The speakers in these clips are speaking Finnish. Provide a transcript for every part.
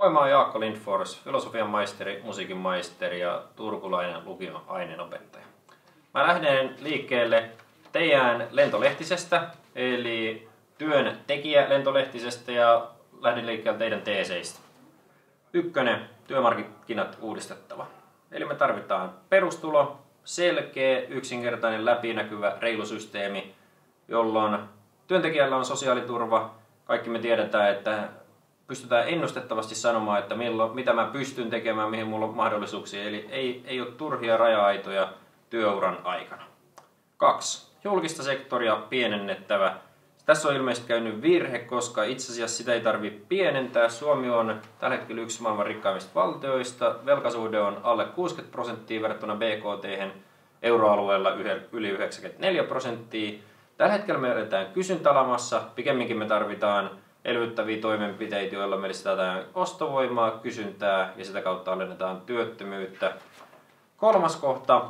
Moi, mä oon Jaakko Lindfors, filosofian maisteri, musiikin maisteri ja turkulainen lukion aineenopettaja. Mä lähden liikkeelle teidän lentolehtisestä, eli työntekijä lentolehtisestä, ja lähden liikkeelle teidän teeseistä. 1. Työmarkkinat uudistettava. Eli me tarvitaan perustulo, selkeä, yksinkertainen, läpinäkyvä, reilu systeemi, jolloin työntekijällä on sosiaaliturva. Kaikki me tiedetään, että pystytään ennustettavasti sanomaan, että mitä mä pystyn tekemään, mihin mulla on mahdollisuuksia. Eli ei ole turhia raja-aitoja työuran aikana. 2. Julkista sektoria pienennettävä. Tässä on ilmeisesti käynyt virhe, koska itse asiassa sitä ei tarvitse pienentää. Suomi on tällä hetkellä yksi maailman rikkaimmista valtioista. Velkasuhde on alle 60% verrattuna BKT, euroalueella yli 94%. Tällä hetkellä me eletään kysyntälamassa. Pikemminkin me tarvitaan elvyttäviä toimenpiteitä, joilla me lisätään ostovoimaa, kysyntää ja sitä kautta alennetaan työttömyyttä. 3. kohta,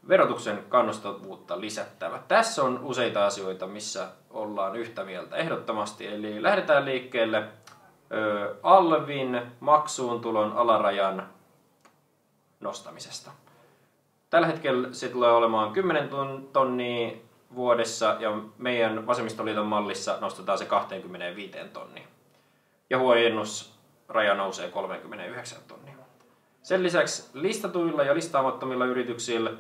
verotuksen kannustavuutta lisättävä. Tässä on useita asioita, missä ollaan yhtä mieltä ehdottomasti. Eli lähdetään liikkeelle alvin maksuun tulon alarajan nostamisesta. Tällä hetkellä se tulee olemaan 10 tonnia vuodessa, ja meidän vasemmistoliiton mallissa nostetaan se 25 tonnia. Ja huojennusraja nousee 39 tonnia. Sen lisäksi listatuilla ja listaamattomilla yrityksillä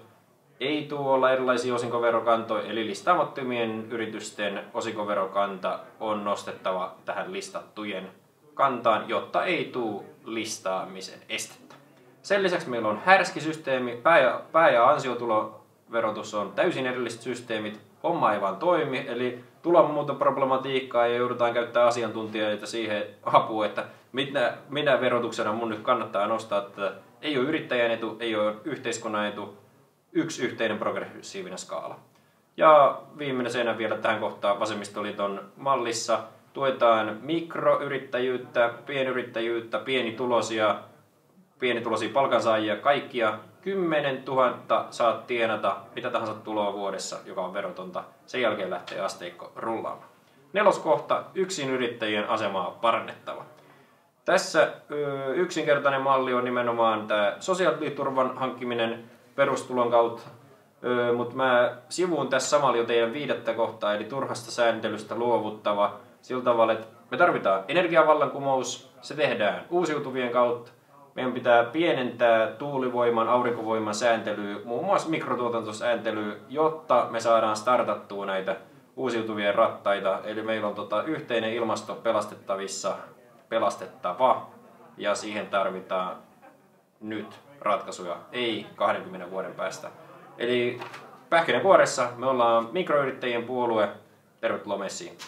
ei tule olla erilaisia osinkoverokantoja, eli listaamattomien yritysten osinkoverokanta on nostettava tähän listattujen kantaan, jotta ei tule listaamisen estettä. Sen lisäksi meillä on härski systeemi, pää- ja ansiotuloverotus on täysin erilliset systeemit, homma ei vaan toimi, eli tulonmuutoproblematiikkaa ja joudutaan käyttämään asiantuntijoita siihen apuun, että mitä verotuksena mun nyt kannattaa nostaa, että ei ole yrittäjän etu, ei ole yhteiskunnan etu, yksi yhteinen progressiivinen skaala. Ja viimeisenä vielä tähän kohtaan vasemmistoliiton mallissa tuetaan mikroyrittäjyyttä, pienyrittäjyyttä, pienituloisia palkansaajia, kaikkia. 10 000 saat tienata mitä tahansa tuloa vuodessa, joka on verotonta. Sen jälkeen lähtee asteikko rullaamaan. 4. kohta, yksinyrittäjien asemaa parannettava. Tässä yksinkertainen malli on nimenomaan tämä sosiaaliturvan hankkiminen perustulon kautta, mutta mä sivuun tässä samalla jo teidän 5. kohtaa, eli turhasta sääntelystä luovuttava sillä tavalla, että me tarvitaan energiavallankumous, se tehdään uusiutuvien kautta. Meidän pitää pienentää tuulivoiman, aurinkovoiman sääntelyä, muun muassa mikrotuotantosääntelyä, jotta me saadaan startattua näitä uusiutuvien rattaita. Eli meillä on yhteinen ilmasto pelastettava, ja siihen tarvitaan nyt ratkaisuja, ei 20 vuoden päästä. Eli pähkinänkuoressa me ollaan mikroyrittäjien puolue. Tervetuloa messiin.